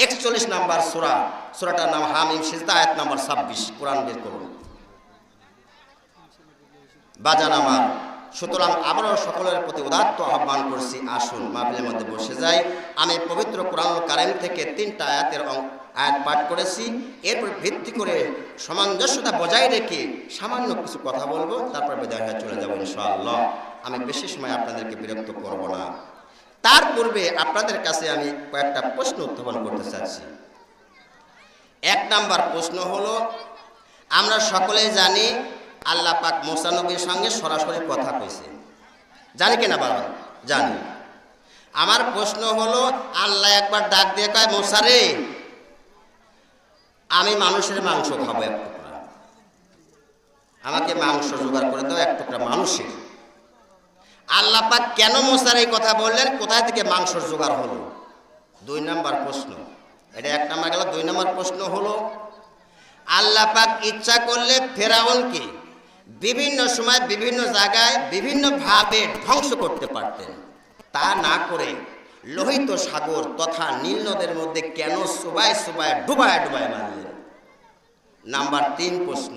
41 নম্বর সূরা, সূরাটার নাম হামিম সিজদা, আয়াত নম্বর 26। কোরআন বের করুন বাজান আমার। সুতরাং আবারও সকলের প্রতি উদাত্ত আহ্বান করছি, আসুন মাহফিলের মধ্যে বসে যাই। আমি পবিত্র কোরআনুল কারীম থেকে 3টা আয়াত পাঠ করেছি। এরপর ভিত্তি করে সামঞ্জস্যতা বজায় রেখে সামান্য কিছু কথা বলবো, তারপর বিদায় হয়ে চলে যাবো ইনশাআল্লাহ। আমি বেশি সময় আপনাদেরকে বিরক্ত করব না। তার পূর্বে আপনাদের কাছে আমি কয়েকটা প্রশ্ন উত্থাপন করতে চাচ্ছি। 1 নাম্বার প্রশ্ন হলো, আমরা সকলেই জানি আল্লাহ পাক মুসা নবীর সঙ্গে সরাসরি কথা কইছে, জানি কিনা বাবা? জানি। আমার প্রশ্ন হলো, আল্লাহ একবার ডাক দিয়ে কয়, মুসা রে, আমি মানুষের মাংস খাবো 1 টুকরা, আমাকে মাংস জোগাড় করে দাও 1 টুকরা মানুষের। আল্লাহ পাক কেন মুসার এই কথা বললেন? কোথায় থেকে মাংসর জোগাড় হলো? 2 নাম্বার প্রশ্ন। এটা 1 নাম্বার গেল। 2 নাম্বার প্রশ্ন হলো, আল্লাহ পাক ইচ্ছা করলে ফেরাউনকে বিভিন্ন সময় বিভিন্ন জায়গায় বিভিন্নভাবে ধ্বংস করতে পারতেন। তা না করে লোহিত সাগর তথা নীল নদের মধ্যে কেন সুবাই সুবাই ডুবায় ডুবায় মারলেন? নাম্বার 3 প্রশ্ন,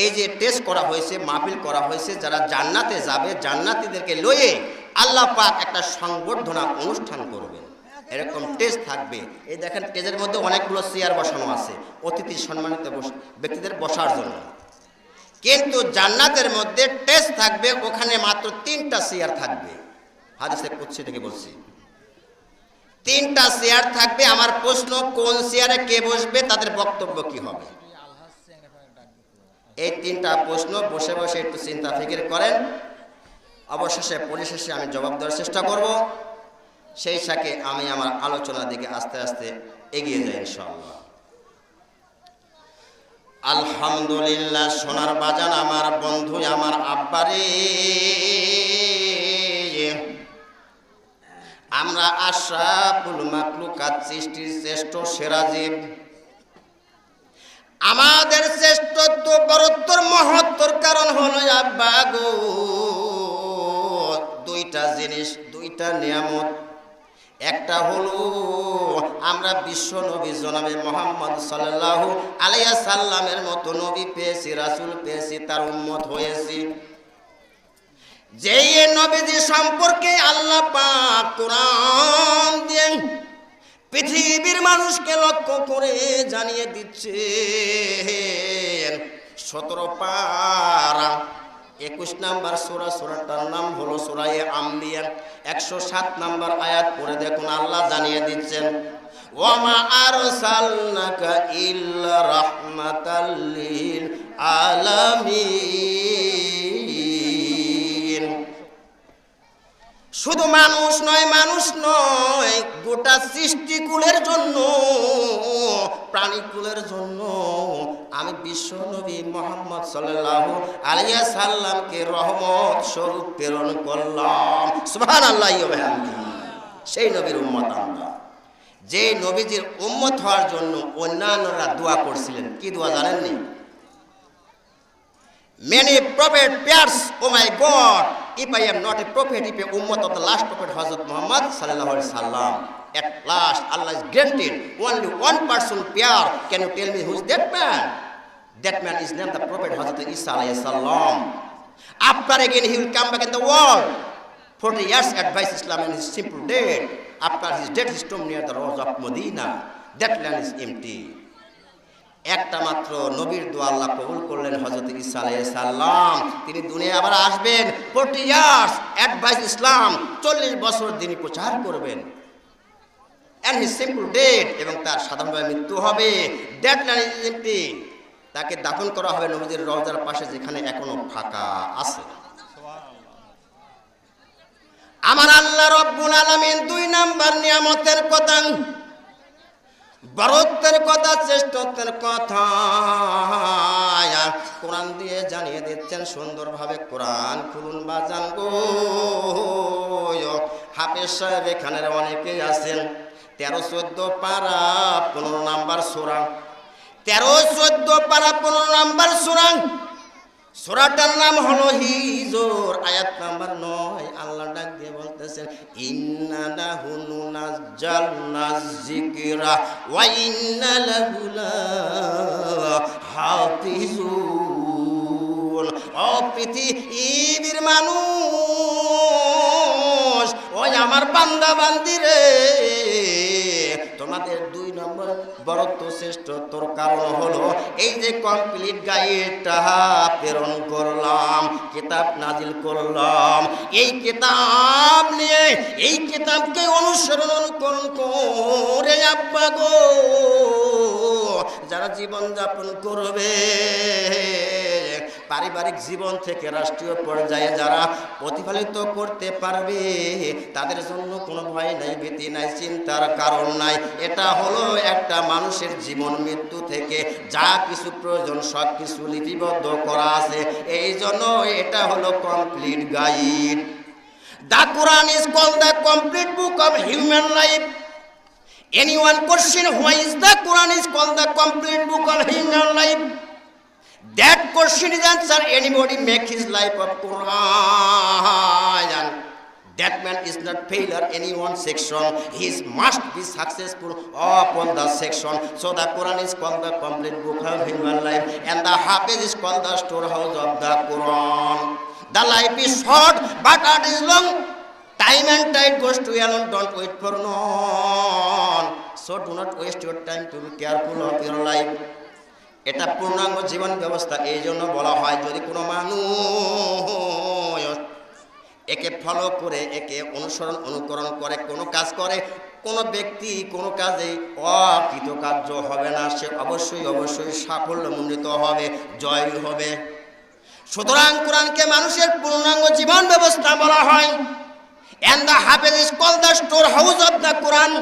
এই যে টেস্ট করা হয়েছে, মাহফিল করা হয়েছে, যারা জান্নাতে যাবে জান্নাতীদেরকে লয়ে আল্লাহ পাক একটা সংবর্ধনা অনুষ্ঠান করবেন, এরকম টেস্ট থাকবে। এই দেখেন টেজের মধ্যে অনেকগুলো চেয়ার বসানো আছে অতিথি সম্মানিত ব্যক্তিদের বসার জন্য, কিন্তু জান্নাতের মধ্যে টেস্ট থাকবে, ওখানে মাত্র 3টা চেয়ার থাকবে। হাদিসে কুদসি থেকে বলছি, 3টা চেয়ার থাকবে। আমার প্রশ্ন, কোন চেয়ারে কে বসবে, তাদের বক্তব্য কি হবে? এই 3টা প্রশ্ন বসে বসে একটু চিন্তা ফিকির করেন। অবশেষে পরিশেষে আমি জবাব দেওয়ার চেষ্টা করব। সেই সাথে আমি আমার আলোচনার দিকে আস্তে আস্তে এগিয়ে যাই ইনশাআল্লাহ। আলহামদুলিল্লাহ। সোনার বাজান আমার বন্ধু, আমার আব্বারে, আমরা আশরাফুল মাখলুকাত, সৃষ্টির শ্রেষ্ঠ সেরা জীব। আমাদের শ্রেষ্ঠত্ব, বরত্বর, মহত্বর কারণ হলো আব্বা গো 2টা জিনিস, 2টা নিয়ামত। একটা হলো আমরা বিশ্ব নবী জনাবে মুহাম্মদ সাল্লাল্লাহু আলাইহি সাল্লামের মতো নবী পেয়েছি, রাসূল পেয়েছি, তার উম্মত হয়েছি। যেই নবীজি সম্পর্কে আল্লাহ পাক কোরআন দিয়ে পৃথিবীর মানুষকে লক্ষ্য করে জানিয়ে দিচ্ছেন। 17 পারা 21 নাম্বার সূরা, সূরাটার নাম হলো সূরা আম্বিয়া। 107 নাম্বার আয়াত পড়ে দেখুন, আল্লাহ জানিয়ে দিচ্ছেন, ওয়া মা আরসালনাকা ইল্লা রাহমাতাল লিল আলামিন। শুধু মানুষ নয়, গোটা সৃষ্টিকুলের জন্য, প্রাণীকুলের জন্য আমি বিশ্ব নবী মুহাম্মদ সাল্লাল্লাহু আলাইহি সাল্লামকে রহমত স্বরূপ প্রেরণ করলাম। সুবহানাল্লাহি ওয়া বিহামদিহি। সেই নবীর উম্মত আমরা। যে নবীজির উম্মত হওয়ার জন্য অন্যান্যরা দোয়া করছিলেন। কি দোয়া জানেননি? Many prophet prayers, oh my God, if I am not a prophet, if a ummah of the last prophet Hazrat Muhammad sallallahu alaihi wasallam, at last Allah is granted only one person prayer. Can you tell me who is that man? That man is named the prophet Hazrat Isa alayhi salam. After again he will come back in the world. 40 years advice Islam and his simple death. After his death, his tomb near the rose of Medina. That land is empty. একটা মাত্র নবীর দোয়া আল্লাহ কবুল করলেন, হযরত ঈসা আলাইহিস সালাম। তিনি দুনিয়ায় আবার আসবেন, 40 ইয়ার্স অ্যাডভাইস ইসলাম, 40 বছর তিনি প্রচার করবেন। এন্ড হিজ সিম্পল ডেথ, এবং তার সাধারণভাবে মৃত্যু হবে। That land is empty. তাকে দাফন করা হবে নবীজির রওজার পাশে, যেখানে এখনো ফাঁকা আছে। আমার আল্লাহ রব্বুল আলামিন 2 নাম্বার নিয়ামতের কথা, বরত্বের কথা, শ্রেষ্ঠত্বের কথা কোরআন দিয়ে জানিয়ে দিচ্ছেন সুন্দরভাবে। কোরআন খুলুন বাজান গো। হাফেজ সাহেব এখানের অনেকেই আছেন। 13-14 পারা 15 নাম্বার সূরা, 13-14 পারা 15 নাম্বার সূরা। সূরাটার নাম হলো হিজর, আয়াত নাম্বার 9। আল্লাহ ডাক দিয়ে বলতেছেন, ইন্না লাহু নাযালনায যিকরা ওয়া ইন্না লাহু লাহাফিজুন। ও পৃথিবীর মানুষ, ওই আমার বান্দা বান্দিরে, তোমাদের 2 নম্বর বড়ত্ব শ্রেষ্ঠত্বর কারণ হলো এই যে কমপ্লিট গাইডটা প্রেরণ করলাম, কিতাব নাজিল করলাম। এই কিতাব নিয়ে, এই কিতাবকে অনুসরণ অনুকরণ করে আব্বা গো যারা জীবন যাপন করবে, পারিবারিক জীবন থেকে রাষ্ট্রীয় পর্যায়ে যারা প্রতিফলিত করতে পারবে, তাদের জন্য কোনো ভয় নাই, ভীতি নাই, চিন্তার কারণ নাই। এটা হলো একটা মানুষের জীবন মৃত্যু থেকে যা কিছু প্রয়োজন সব কিছু লিপিবদ্ধ করা আছে। এই জন্য এটা হলো complete guide. The Quran is called the complete book of human life. Anyone question why is the Quran is called the complete book of human life? That question is answered. Anybody make his life of Quran, that man is not failure any one section. He must be successful upon the section. So the Quran is called the complete book of human life, and the Hafiz is called the storehouse of the Quran. The life is short, but it is long. Time and tide goes to alone. Don't wait for none. So do not waste your time to be careful of your life. এটা পূর্ণাঙ্গ জীবন ব্যবস্থা। এই জন্য বলা হয়, যদি কোনো মানুষ একে ফলো করে, একে অনুসরণ অনুকরণ করে কোনো কাজ করে, কোনো ব্যক্তি কোনো কাজে অকৃতকার্য হবে না, সে অবশ্যই অবশ্যই সাফল্যমণ্ডিত হবে, জয় হবে। সুতরাং কোরআনকে মানুষের পূর্ণাঙ্গ জীবন ব্যবস্থা বলা হয়। And the Hafiz is called the storehouse of the Quran.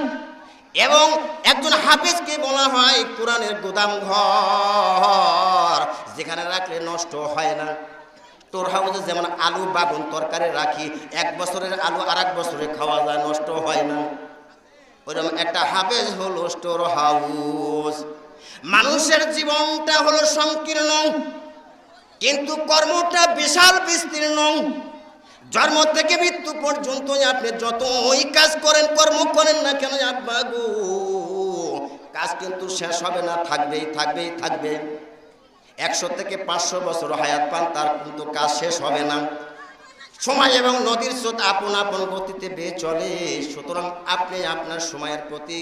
এবং একজন হাফেজকে বলা হয় কোরআনের গোদাম ঘর, যেখানে রাখলে নষ্ট হয় না। স্টোর হাউসে যেমন আলু বাগুন তরকারি রাখি, 1 বছরের আলু আর 1 বছরে খাওয়া যায়, নষ্ট হয় না। ওইরকম একটা হাফেজ হলো স্টোর হাউস। মানুষের জীবনটা হলো সংকীর্ণ, কিন্তু কর্মটা বিশাল বিস্তীর্ণ। জন্ম থেকে মৃত্যু পর্যন্ত আপনি যতই কাজ করেন, কর্ম করেন না কেন আব্বা গো, কাজ কিন্তু শেষ হবে না, থাকবেই থাকবেই থাকবে। 100 থেকে 500 বছর হায়াত পান, তার কিন্তু কাজ শেষ হবে না। সময় এবং নদীর স্রোত আপন আপন গতিতে বেয়ে চলে। সুতরাং আপনি আপনার সময়ের প্রতি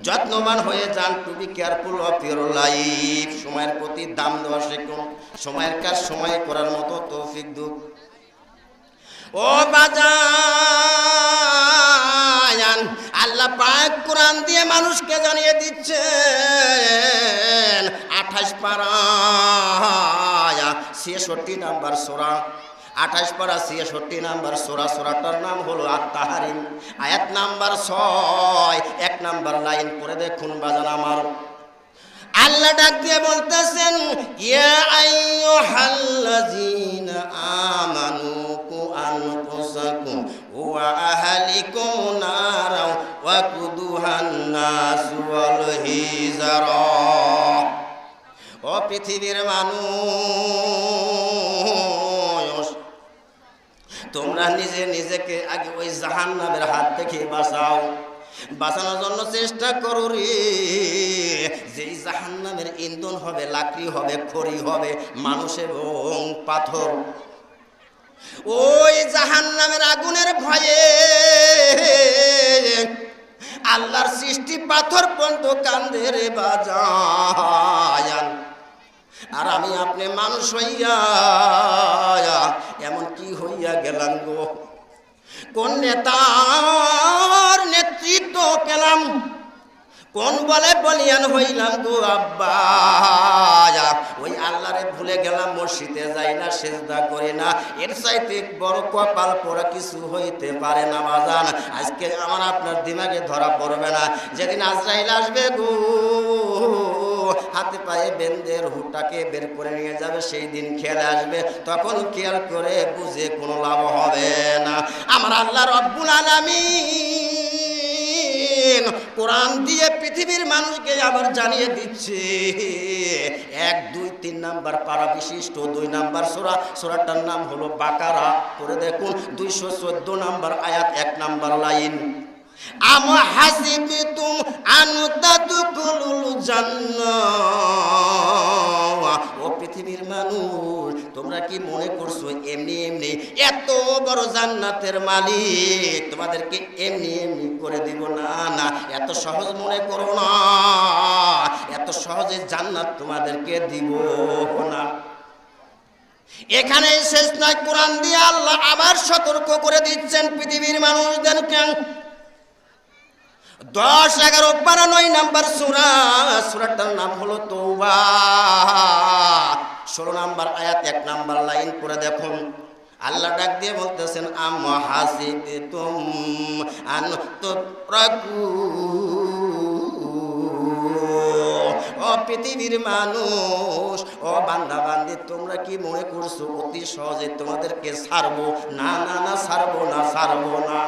যত্নবান হয়ে যান। To be careful of your life. সময়ের প্রতি দাম দেওয়া শিখুন, সময়ের কাজ সময় করার মতো তৌফিক দুঃখ। ও বাজান, আল্লাহ পাক কোরআন দিয়ে মানুষকে জানিয়ে দিচ্ছেন 28 পারা 66 নাম্বার সূরা, 28 পারা 66 নাম্বার সূরা। সূরাটার নাম হলো আত-তাহরিম, আয়াত নাম্বার 6, 1 নাম্বার লাইন পড়ে দেখুন বাজান আমার। আল্লাহ ডাক দিয়ে বলতেছেন, ইয়া আইয়ুহাল্লাযীনা আমানু কু আনফুসাকুম ওয়া আহলিকুম নারা ওয়া কুদুহান নাস ওয়াল হিজারা। ও পৃথিবীর মানুষ, তোমরা নিজেকে আগে ওই জাহান্নামের হাত থেকে বাঁচাও, বাঁচানোর জন্য চেষ্টা করো রে। যেই জাহান্নামের ইন্ধন হবে, লাকড়ি হবে, খড়ি হবে, মানুষ এবং পাথর। ওই জাহান্নামের আগুনের ভয়ে আল্লাহর সৃষ্টি পাথর পর্যন্ত কান্দে রে বাজান। আর আমি আপনি মানুষ হইয়া এমন কি হইয়া গেলাম গো, কোন নেতার নেতৃত্ব পেলাম, কোন বলে বলিয়ান হইলাম গো আব্বা। ওই আল্লাহরে ভুলে গেলাম, মসজিদে যাই না, সেজদা করি না। এর চাইতে বড় কপাল পড়া কিছু হইতে পারে না বাজান। আজকে আমার আপনার দিমাগে ধরা পড়বে না, যেদিন আজরাইল আসবে গো, হাতে পায়ে বেঁধে রুহটাকে বের করে নিয়ে যাবে, সেই দিন খেয়াল আসবে। তখন খেয়াল করে বুঝে কোনো লাভ হবে না। আমার আল্লাহ রব্বুল আলামিন কোরআন দিয়ে পৃথিবীর মানুষকে আবার জানিয়ে দিচ্ছে 1, 2, 3 নাম্বার পারা বিশিষ্ট 2 নাম্বার সূরা, সূরাটার নাম হলো বাকারা। পড়ে দেখুন 214 নাম্বার আয়াত 1 নাম্বার লাইন। আম হাসিবতুম আন তাদখুলুল জান্নাহ, ও পৃথিবীর মানুষ তোমরা কি মনে করছো এমনি এমনি এত বড় জান্নাতের মালিক তোমাদেরকে এমনি এমনি করে দিব? না না, এত সহজ মনে করো না, এত সহজে জান্নাত তোমাদেরকে দিব না। এখানে শেষ নয়, কোরআন দিয়ে আল্লাহ আবার সতর্ক করে দিচ্ছেন পৃথিবীর মানুষদেরকে। 10, 11, 12, 9 নাম্বার সূরা, সূরাটার নাম হলো তওবা। 16 নাম্বার আয়াত 1 নাম্বার লাইন পড়ে দেখুন। আল্লাহ ডাক দিয়ে বলতেছেন আম হাসিবতুম আন তুতরাকু, ও পৃথিবীর মানুষ, ও বান্দা বান্দি তোমরা কি মনে করছো অতি সহজে তোমাদেরকে ছাড়বো? না না না, ছাড়বো না, ছাড়বো না।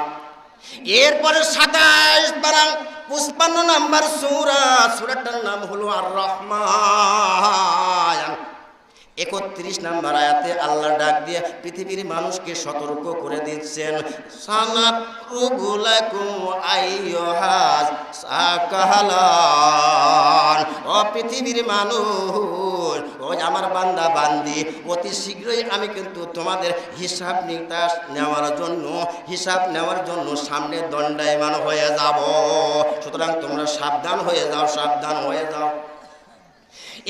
এরপরে 27 পারা 55 নাম্বার সূরা, সূরাটার নাম হলো আর রহমান। 31 নাম্বার আয়াতে আল্লাহ ডাক দিয়ে পৃথিবীর মানুষকে সতর্ক করে দিচ্ছেন সানাকুলাকুম আইয়ুহাস সাকালান, ও পৃথিবীর মানুষ, ও আমার বান্দা বান্দি, অতি শীঘ্রই আমি কিন্তু তোমাদের হিসাব নিকাশ নেওয়ার জন্য সামনে দণ্ডায়মান হয়ে যাব। সুতরাং তোমরা সাবধান হয়ে যাও, সাবধান হয়ে যাও।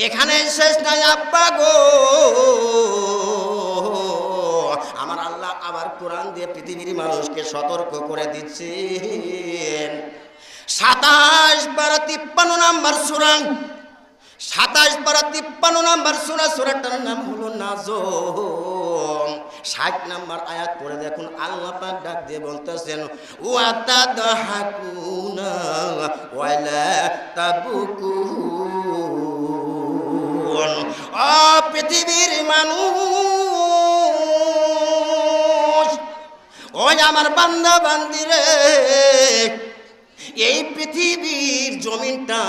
এখানে শেষ নাই আব্বা গো, আমার আল্লাহ আবার কোরআন দিয়ে পৃথিবীর মানুষকে সতর্ক করে দিচ্ছেন। 27 পারা 53 নাম্বার সূরা, 27 পারা 53 নাম্বার সূরা, সূরাটার নাম হলো নাজম। 60 নাম্বার আয়াত পড়ে দেখুন, আল্লাহ পাক ডাক দিয়ে বলতেছেন ওয়া তাদহাকুনা ওয়া লা তাবকুন, ও পৃথিবীর মানুষ, ওই আমার বান্দা বান্দিরে, এই পৃথিবীর জমিনটা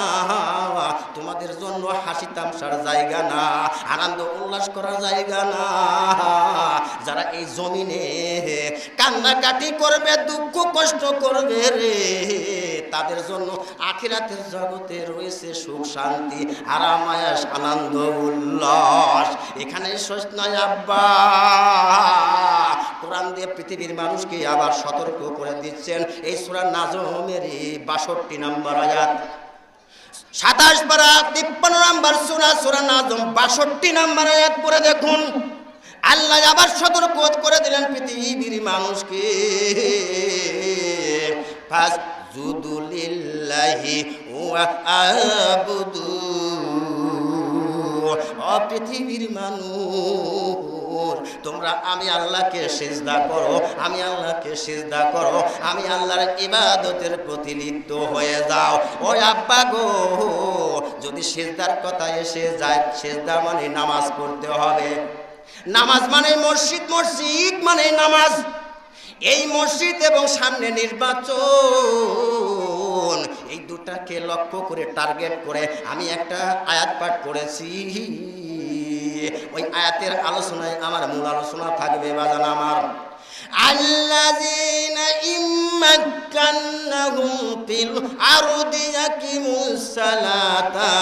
তোমাদের জন্য হাসি তামসার জায়গা না, আনন্দ উল্লাস করার জায়গা না। যারা এই জমিনে কান্নাকাটি করবে, দুঃখ কষ্ট করবে রে, তাদের জন্য আখিরাতের জগতে রয়েছে সুখ শান্তি, আরাম আয়েশ, আনন্দ উল্লাস। এখানে শেষ নয় আব্বা, কোরআন দিয়ে পৃথিবীর মানুষকে আবার সতর্ক করে দিচ্ছেন। এই সূরা নাজমের 62 নাম্বার আয়াত, 27 পারা 53 নাম্বার সূরা, সূরা নাজম 62 নাম্বার আয়াত পড়ে দেখুন। আল্লাহ আবার সতর্ক করে দিলেন পৃথিবীর মানুষকে ফাসজুদু লিল্লাহি ওয়া আবুদু, ও পৃথিবীর মানুষ তোমরা আমি আল্লাহকে সিজদা করো, আমি আল্লাহকে সিজদা করো, আমি আল্লাহর ইবাদতের প্রতি লিপ্ত হয়ে যাও। ও আব্বা গো, যদি সিজদার কথা এসে যায়, সিজদা মানে নামাজ পড়তে হবে। নামাজ মানে মসজিদ, মসজিদ মানে নামাজ। এই মসজিদ এবং সামনে নির্বাচন, এই দুটাকে লক্ষ্য করে টার্গেট করে আমি একটা আয়াত পাঠ করেছি। ওই আয়াতের আলোচনায় আমার মূল আলোচনা থাকবে বাজান আমার। আল্লাযীনা ইম্মাক্কান্নাহুম ফিল আরদি ইয়াকিমুস সালাতা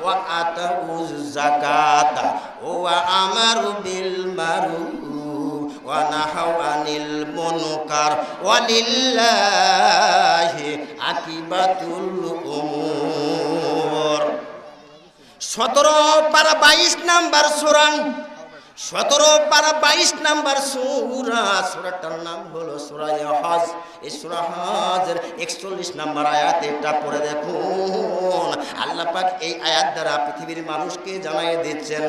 ওয়া আতাউজ যাকাতা ওয়া আমারু বিল মারুফ ওয়া নাহাউ আনিল মুনকার ওয়া লিল্লাহি আকিবাতুল উমুর। 17 পারা 22 নাম্বার সূরা, 17 পারা 22 নাম্বার সূরা, সূরাটার নাম হলো সূরা হজ। এই সূরা হজের 41 নাম্বার আয়াত, এটা পড়ে দেখুন। আল্লাহ পাক এই আয়াত দ্বারা পৃথিবীর মানুষকে জানিয়ে দিচ্ছেন,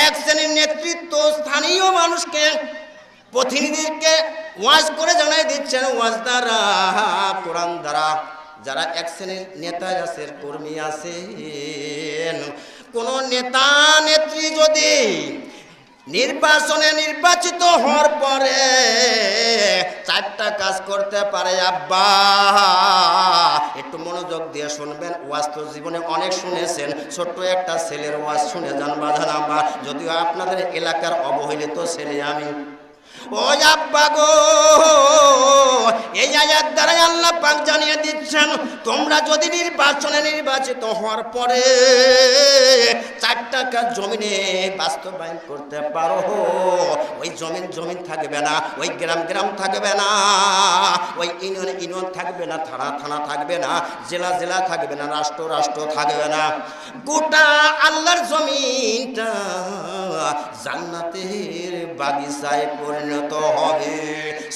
এক শ্রেণীর নেতৃত্ব স্থানীয় মানুষকে, প্রতিনিধিকে ওয়াজ করে জানিয়ে দিচ্ছেন, ওয়াজ দ্বারা, কোরআন দ্বারা। যারা এক শ্রেণীর নেতা আছে, কর্মী আছেন, কোন নেতা নেত্রী যদি নির্বাচনে নির্বাচিত হওয়ার পরে 4টা কাজ করতে পারে আব্বা, একটু মনোযোগ দিয়ে শুনবেন। ওয়াজ তো জীবনে অনেক শুনেছেন, ছোট্ট একটা ছেলের ওয়াজ শুনে যান বাজান আব্বা, যদিও আপনাদের এলাকার অবহেলিত ছেলে আমি। ও আব্বা গো, এই আয়াত দ্বারা আল্লাহ পাক জানিয়ে দিচ্ছেন, তোমরা যদি নির্বাচিত হওয়ার পরে 4টা কাজ জমিনে বাস্তবায়ন করতে পারো, ওই জমিন থাকবে না, ওই গ্রাম থাকবে না, ওই ইউনিয়ন থাকবে না, থানা থাকবে না, জেলা থাকবে না, রাষ্ট্র থাকবে না। গোটা আল্লাহর জমিনটা জান্নাতের বাগিচায় পরিণত হবে।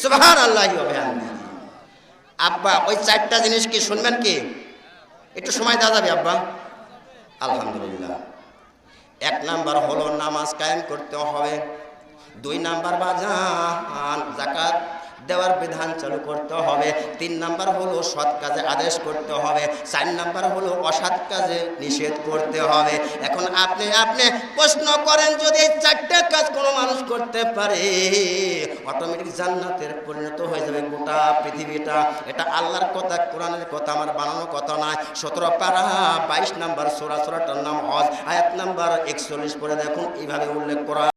সুবহানাল্লাহি ওয়া বিহামদিহি। আব্বা ওই 4টা জিনিস কি শুনবেন? কি একটু সময় দেওয়া যাবে আব্বা? আলহামদুলিল্লাহ। 1 নাম্বার হলো নামাজ কায়েম করতে হবে। 2 নাম্বার বাজান যাকাত দেওয়ার বিধান চালু করতে হবে। 3 নাম্বার হলো সৎ কাজে আদেশ করতে হবে। 4 নাম্বার হলো অসৎ কাজে নিষেধ করতে হবে। এখন আপনি প্রশ্ন করেন, যদি এই 4টা কাজ কোনো মানুষ করতে পারে, অটোমেটিক জান্নাতের পরিণত হয়ে যাবে গোটা পৃথিবীটা। এটা আল্লাহর কথা, কোরআনের কথা, আমার বানানো কথা নয়। 17 পারা 22 নাম্বার সূরাটার নাম হজ, আয়াত নাম্বার 41 পড়ে দেখুন, এইভাবে উল্লেখ করা।